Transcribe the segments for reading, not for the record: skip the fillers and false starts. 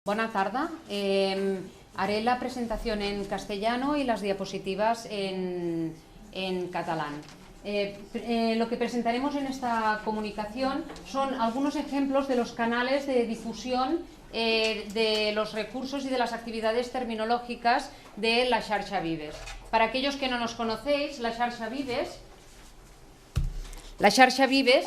Bona tarda. Haré la presentación en castellano y las diapositivas en catalán. Lo que presentaremos en esta comunicación son algunos ejemplos de los canales de difusión de los recursos y de las actividades terminológicas de la Xarxa Vives. Para aquellos que no nos conocéis, la Xarxa Vives,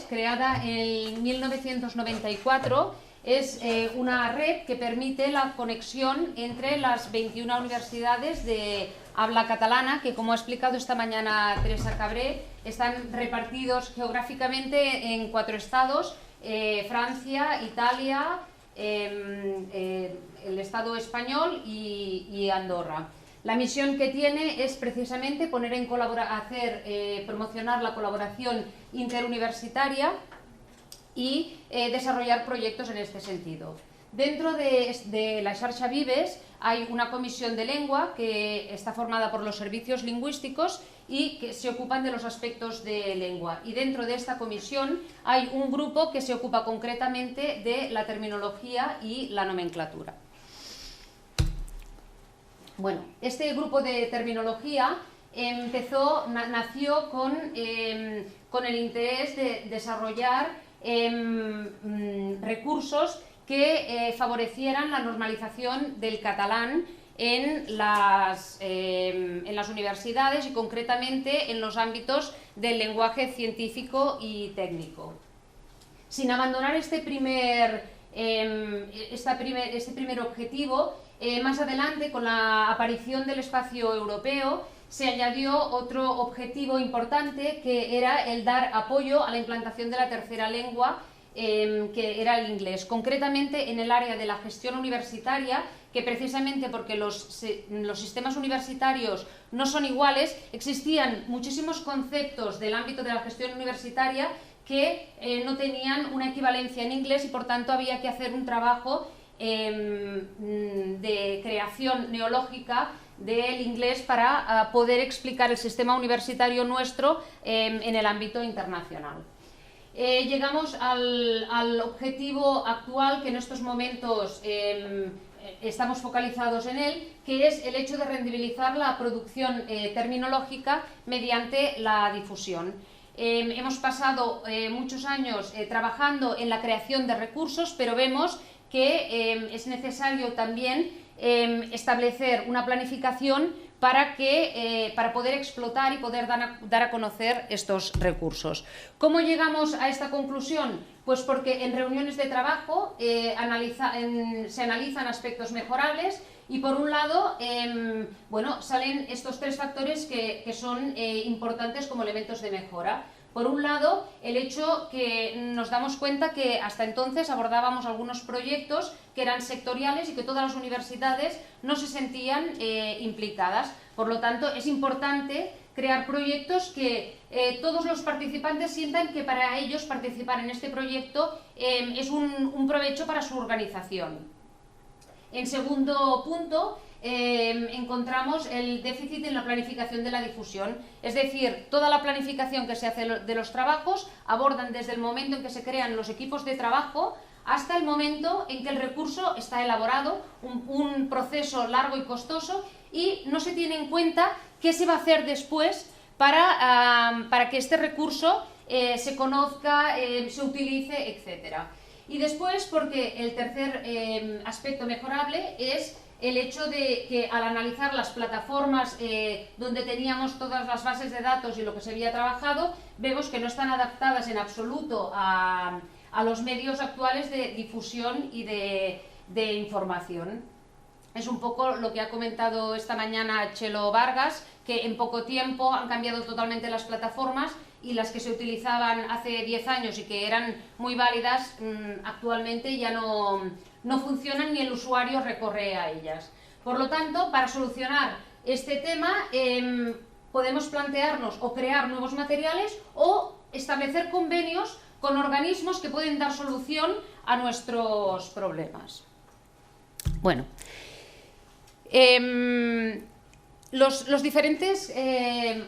creada en 1994, es una red que permite la conexión entre las 21 universidades de habla catalana, que, como ha explicado esta mañana Teresa Cabré, están repartidos geográficamente en 4 estados: Francia, Italia, el Estado español y Andorra. La misión que tiene es precisamente promocionar la colaboración interuniversitaria y desarrollar proyectos en este sentido. Dentro de la Xarxa Vives hay una comisión de lengua que está formada por los servicios lingüísticos y que se ocupan de los aspectos de lengua. Y dentro de esta comisión hay un grupo que se ocupa concretamente de la terminología y la nomenclatura. Bueno, este grupo de terminología nació con el interés de desarrollar recursos que favorecieran la normalización del catalán en las universidades y concretamente en los ámbitos del lenguaje científico y técnico. Sin abandonar este primer objetivo, más adelante, con la aparición del espacio europeo, se añadió otro objetivo importante, que era el dar apoyo a la implantación de la tercera lengua, que era el inglés, concretamente en el área de la gestión universitaria, que precisamente porque los sistemas universitarios no son iguales, existían muchísimos conceptos del ámbito de la gestión universitaria que no tenían una equivalencia en inglés y por tanto había que hacer un trabajo de creación neológica del inglés para poder explicar el sistema universitario nuestro en el ámbito internacional. Llegamos al objetivo actual, que en estos momentos estamos focalizados en él, que es el hecho de rendibilizar la producción terminológica mediante la difusión. Hemos pasado muchos años trabajando en la creación de recursos, pero vemos que es necesario también establecer una planificación para poder explotar y poder dar a conocer estos recursos. ¿Cómo llegamos a esta conclusión? Pues porque en reuniones de trabajo se analizan aspectos mejorables y, por un lado, salen estos 3 factores que son importantes como elementos de mejora. Por un lado, el hecho que nos damos cuenta que hasta entonces abordábamos algunos proyectos que eran sectoriales y que todas las universidades no se sentían implicadas. Por lo tanto, es importante crear proyectos que todos los participantes sientan que para ellos participar en este proyecto es un provecho para su organización. En segundo punto, encontramos el déficit en la planificación de la difusión, es decir, toda la planificación que se hace de los trabajos abordan desde el momento en que se crean los equipos de trabajo hasta el momento en que el recurso está elaborado, un proceso largo y costoso, y no se tiene en cuenta qué se va a hacer después para que este recurso se conozca, se utilice, etc. Y después, porque el tercer aspecto mejorable es el hecho de que, al analizar las plataformas donde teníamos todas las bases de datos y lo que se había trabajado, vemos que no están adaptadas en absoluto a los medios actuales de difusión y de información. Es un poco lo que ha comentado esta mañana Chelo Vargas, que en poco tiempo han cambiado totalmente las plataformas, y las que se utilizaban hace 10 años y que eran muy válidas, actualmente ya no funcionan ni el usuario recorre a ellas. Por lo tanto, para solucionar este tema, podemos plantearnos o crear nuevos materiales o establecer convenios con organismos que pueden dar solución a nuestros problemas. Bueno, Los diferentes,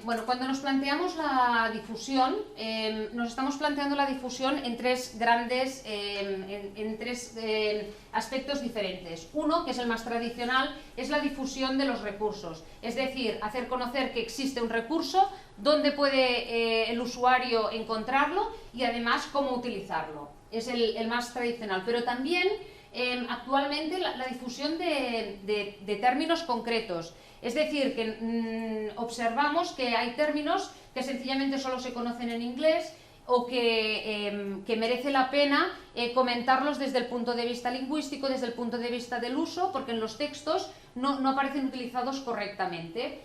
bueno, cuando nos planteamos la difusión, nos estamos planteando la difusión en tres grandes, en tres aspectos diferentes. Uno, que es el más tradicional, es la difusión de los recursos, es decir, hacer conocer que existe un recurso, dónde puede el usuario encontrarlo y además cómo utilizarlo. Es el más tradicional, pero también actualmente la difusión de términos concretos. Es decir, que observamos que hay términos que sencillamente solo se conocen en inglés o que merece la pena comentarlos desde el punto de vista lingüístico, desde el punto de vista del uso, porque en los textos no aparecen utilizados correctamente.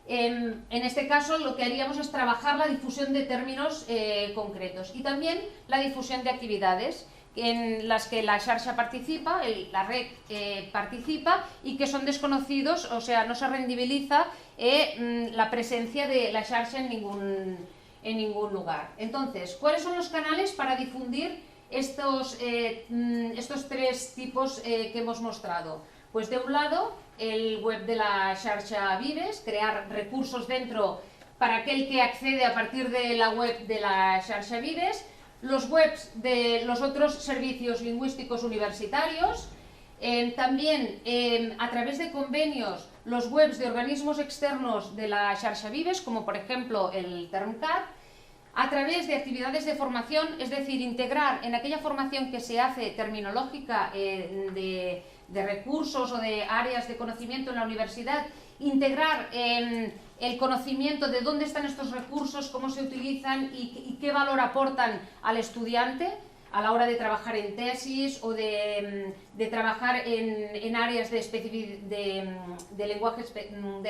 En este caso lo que haríamos es trabajar la difusión de términos concretos y también la difusión de actividades en las que la xarxa participa, la red participa y que son desconocidos, o sea, no se rendibiliza la presencia de la xarxa en ningún lugar. Entonces, ¿cuáles son los canales para difundir estos tres tipos que hemos mostrado? Pues de un lado, el web de la xarxa Vives, crear recursos dentro para aquel que accede a partir de la web de la xarxa Vives, los webs de los otros servicios lingüísticos universitarios, también a través de convenios los webs de organismos externos de la xarxa Vives, como por ejemplo el Termcat, a través de actividades de formación, es decir, integrar en aquella formación que se hace terminológica de recursos o de áreas de conocimiento en la universidad, integrar el conocimiento de dónde están estos recursos, cómo se utilizan y qué valor aportan al estudiante a la hora de trabajar en tesis o de trabajar en áreas de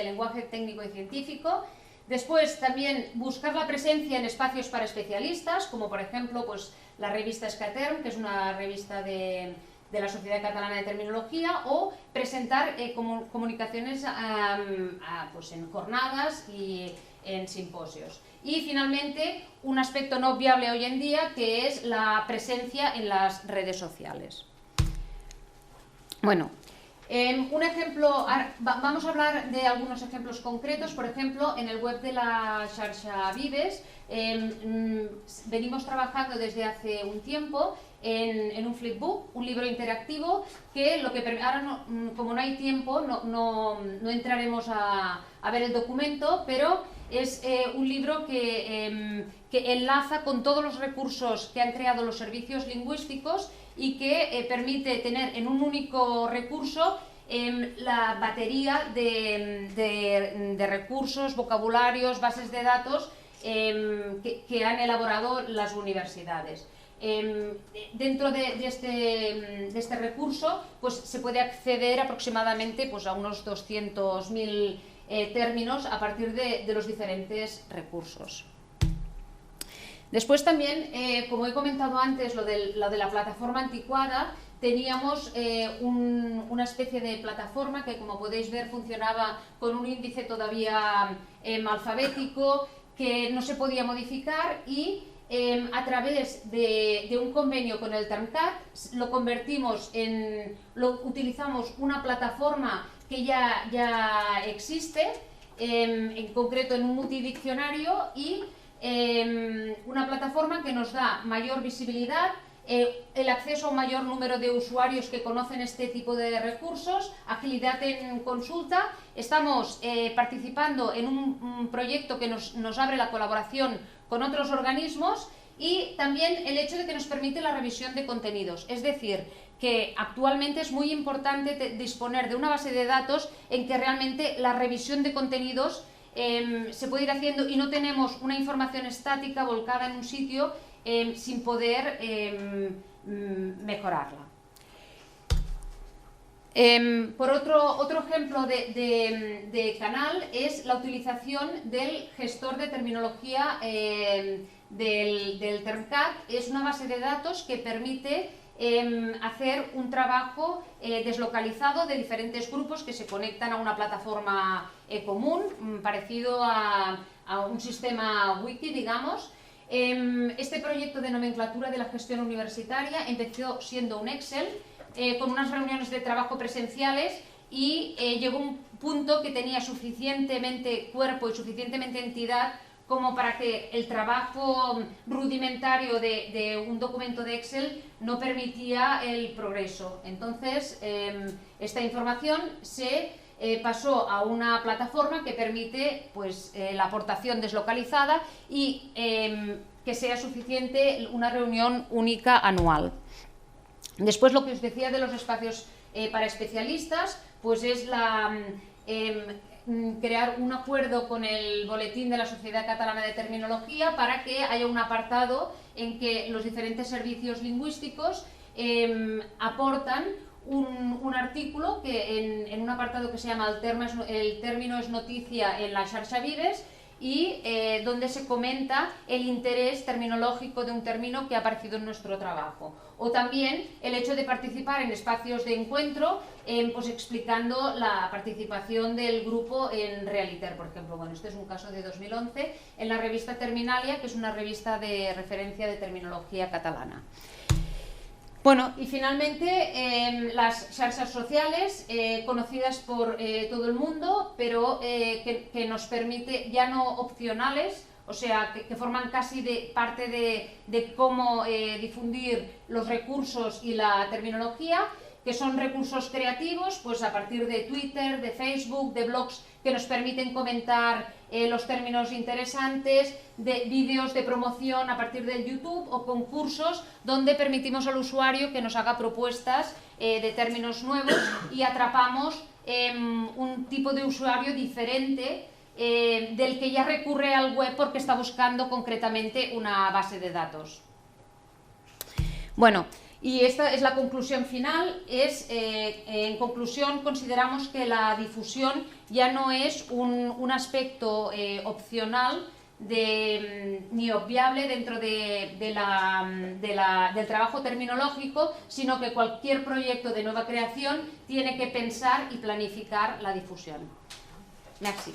lenguaje técnico y científico. Después también buscar la presencia en espacios para especialistas, como por ejemplo pues, la revista Scaterm, que es una revista de la Sociedad Catalana de Terminología, o presentar comunicaciones pues en jornadas y en simposios. Y finalmente, un aspecto no obviable hoy en día, que es la presencia en las redes sociales. Bueno, un ejemplo, vamos a hablar de algunos ejemplos concretos. Por ejemplo, en el web de la xarxa Vives venimos trabajando desde hace un tiempo en un flipbook, un libro interactivo que ahora como no hay tiempo no entraremos a ver el documento, pero es un libro que enlaza con todos los recursos que han creado los servicios lingüísticos y que permite tener en un único recurso la batería de recursos, vocabularios, bases de datos que han elaborado las universidades. Dentro de este recurso pues, se puede acceder aproximadamente pues, a unos 200.000 términos a partir de los diferentes recursos. Después también, como he comentado antes, lo de la plataforma anticuada, teníamos una especie de plataforma que, como podéis ver, funcionaba con un índice todavía alfabético que no se podía modificar y a través de un convenio con el Termcat utilizamos una plataforma que ya existe, en concreto en un multidiccionario y una plataforma que nos da mayor visibilidad, el acceso a un mayor número de usuarios que conocen este tipo de recursos, agilidad en consulta. Estamos participando en un proyecto que nos abre la colaboración con otros organismos y también el hecho de que nos permite la revisión de contenidos. Es decir, que actualmente es muy importante disponer de una base de datos en que realmente la revisión de contenidos se puede ir haciendo y no tenemos una información estática volcada en un sitio sin poder mejorarla. Por otro ejemplo de canal es la utilización del gestor de terminología del Termcat. Es una base de datos que permite hacer un trabajo deslocalizado de diferentes grupos que se conectan a una plataforma común, parecido a un sistema wiki, digamos. Este proyecto de nomenclatura de la gestión universitaria empezó siendo un Excel con unas reuniones de trabajo presenciales y llegó un punto que tenía suficientemente cuerpo y suficientemente entidad como para que el trabajo rudimentario de un documento de Excel no permitía el progreso. Entonces, esta información se pasó a una plataforma que permite pues, la aportación deslocalizada y que sea suficiente una reunión única anual. Después, lo que os decía de los espacios para especialistas, pues es crear un acuerdo con el boletín de la Sociedad Catalana de Terminología para que haya un apartado en que los diferentes servicios lingüísticos aportan un artículo que en un apartado que se llama el término es noticia en la xarxa Vives, y donde se comenta el interés terminológico de un término que ha aparecido en nuestro trabajo. O también el hecho de participar en espacios de encuentro, pues explicando la participación del grupo en Realiter, por ejemplo. Bueno, este es un caso de 2011 en la revista Terminalia, que es una revista de referencia de terminología catalana. Bueno, y finalmente las xarxas sociales, conocidas por todo el mundo, pero que nos permite, ya no opcionales, o sea, que forman casi parte de cómo difundir los recursos y la terminología, que son recursos creativos, pues a partir de Twitter, de Facebook, de blogs que nos permiten comentar los términos interesantes, de vídeos de promoción a partir del YouTube o concursos donde permitimos al usuario que nos haga propuestas de términos nuevos y atrapamos un tipo de usuario diferente del que ya recurre al web porque está buscando concretamente una base de datos. Bueno, y esta es la conclusión final. En conclusión, consideramos que la difusión ya no es un aspecto opcional ni obviable dentro del trabajo terminológico, sino que cualquier proyecto de nueva creación tiene que pensar y planificar la difusión. Merci.